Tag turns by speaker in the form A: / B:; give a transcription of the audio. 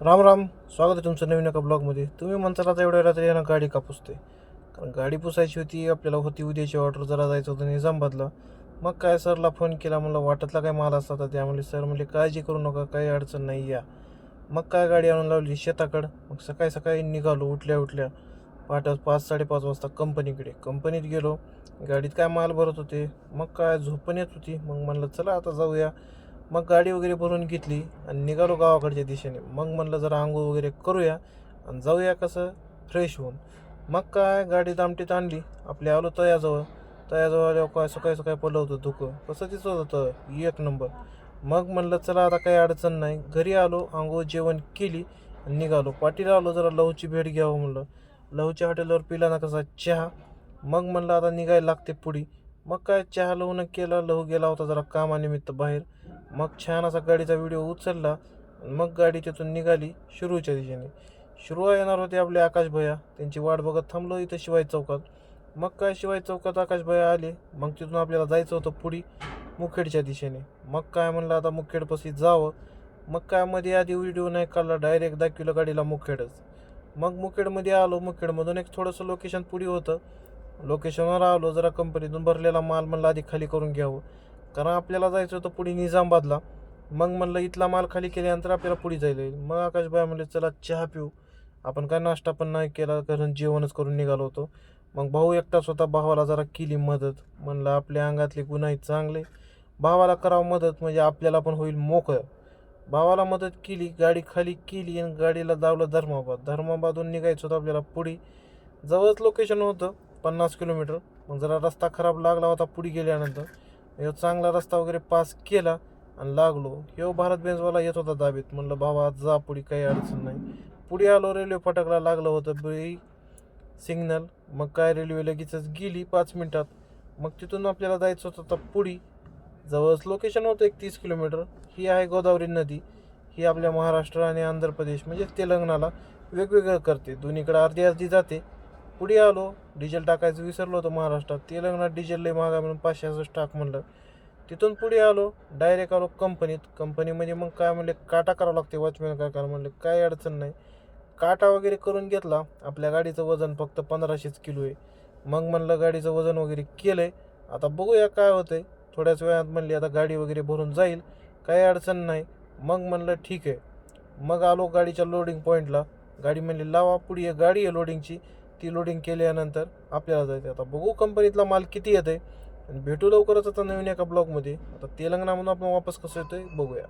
A: राम राम. स्वागत आहे तुमचं नवीन एका ब्लॉगमध्ये. तुम्ही म्हणता आता एवढ्या रात्री यांना गाडी का पुसते? कारण गाडी पुसायची होती, आपल्याला होती उद्याची ऑर्डर, जरा जायचं होतं निजामाबादला. मग काय सरला फोन केला, म्हणलं वाटतला काय माल असता तर त्या म्हणले सर म्हणले काळजी करू नका, काही अडचण नाही या. मग काय गाडी आणून लावली शेताकडं. मग सकाळी सकाळी निघालो उठल्या पहाटे 5-5:30 वाजता कंपनीत गेलो. गाडीत काय माल भरत होते. मग काय झोपण येत होती. मग म्हणलं चला आता जाऊया. मग गाडी वगैरे भरून घेतली आणि निघालो गावाकडच्या दिशेने. मग म्हणलं जरा आंघोळ वगैरे करूया आणि जाऊया कसं फ्रेश होऊन. मग काय गाडी दामटीत आणली, आपले आलो तळ्याजवळ आल्यावर काय सकाळी सकाळी पडलं होतं धुकं, कसं दिसत होतं एक नंबर. मग म्हणलं चला आता काही अडचण नाही. घरी आलो, आंघोळ जेवण केली आणि निघालो. पाटीला आलो, जरा लहूची भेट घ्यावं म्हणलं. लहूच्या हॉटेलवर पिला ना कसा चहा. मग म्हणलं आता निघायला लागते पुढी. मग काय चहा लहूनं केला. लहू गेला होता जरा कामानिमित्त बाहेर. मग छान असा गाडीचा व्हिडिओ उचलला. मग गाडी तिथून निघाली शिरूरच्या दिशेने. शिरूर येणार होते आपले आकाश भैया, त्यांची वाट बघत थांबलो इथं शिवाजी चौकात. मग काय शिवाजी चौकात आकाश भैया आले. मग तिथून आपल्याला जायचं होतं पुढी मुखेडच्या दिशेने. मग काय म्हणलं आता मुखेडपाशी जावं. मग काय मध्ये आधी व्हिडिओ नाही काढला, डायरेक्ट दाखवलं गाडीला मुखेडच. मग मुखेडमध्ये आलो. मुखेडमधून एक थोडंसं लोकेशन पुढे होतं. लोकेशनवर आलो, जरा कंपनीतून भरलेला माल म्हणलं आधी खाली करून घ्यावं, कारण आपल्याला जायचं होतं पुढे निजामाबादला. मग म्हणलं इथला माल खाली केल्यानंतर आपल्याला पुढे जायला येईल. मग आकाशबाई म्हणले चला चहा पिऊ. आपण काय नाश्ता पण नाही केला, कारण जेवणच करून निघालो होतो. मग भाऊ एकटाच होता, भावाला जरा केली मदत. म्हणलं आपल्या अंगातले गुण आहेत चांगले, भावाला करावं मदत म्हणजे आपल्याला पण होईल मोकळं. भावाला मदत केली, गाडी खाली केली आणि गाडीला दावलं धर्माबादहून निघायचं होतं आपल्याला पुढे. जवळच लोकेशन होतं 50 किलोमीटर. मग जरा रस्ता खराब लागला होता पुढे गेल्यानंतर. ह्यो चांगला रस्ता वगैरे पास केला आणि लागलो. ह्यो भारत बेंजवाला येत होता दाबीत. म्हणलं भावा जा पुढे, काही अडचण नाही. पुढे आलो, रेल्वे फाटकला लागलं होतं ब्रेक सिग्नल. मग काय रेल्वे लगेचच गेली 5 मिनिटात. मग तिथून आपल्याला जायचं होतं आता पुढे. जवळच लोकेशन होतं 31 किलोमीटर. ही आहे गोदावरी नदी. ही आपल्या महाराष्ट्र आणि आंध्र प्रदेश म्हणजे तेलंगणाला वेगवेगळं करते, दोन्हीकडे अर्धी अर्धी जाते. पुढे आलो, डिझेल टाकायचं विसरलो होतं महाराष्ट्रात. तेलंगणात डिझेल लय महागा म्हणून 500 टाक म्हणलं. तिथून पुढे आलो, डायरेक्ट आलो कंपनीमध्ये. मग काय म्हणले काटा करावं लागते वॉचमॅन काका. म्हणले काय अडचण नाही. काटा वगैरे करून घेतला. आपल्या गाडीचं वजन फक्त 1500 किलो आहे. मग म्हणलं गाडीचं वजन वगैरे केलं आहे, आता बघूया काय होतंय. थोड्याच वेळात म्हणली आता गाडी वगैरे भरून जाईल, काही अडचण नाही. मग म्हणलं ठीक आहे. मग आलो गाडीच्या लोडिंग पॉईंटला. गाडी म्हणली लावा, पुढे गाडी आहे लोडिंगची. ती लोडिंग केल्यानंतर आपल्याला जायचं. आता बघू कंपनीतला माल किती येतं आहे आणि भेटू लवकरच आता नवीन एका ब्लॉगमध्ये. आता तेलंगणामधून आपण वापस कसं येतोय बघूया.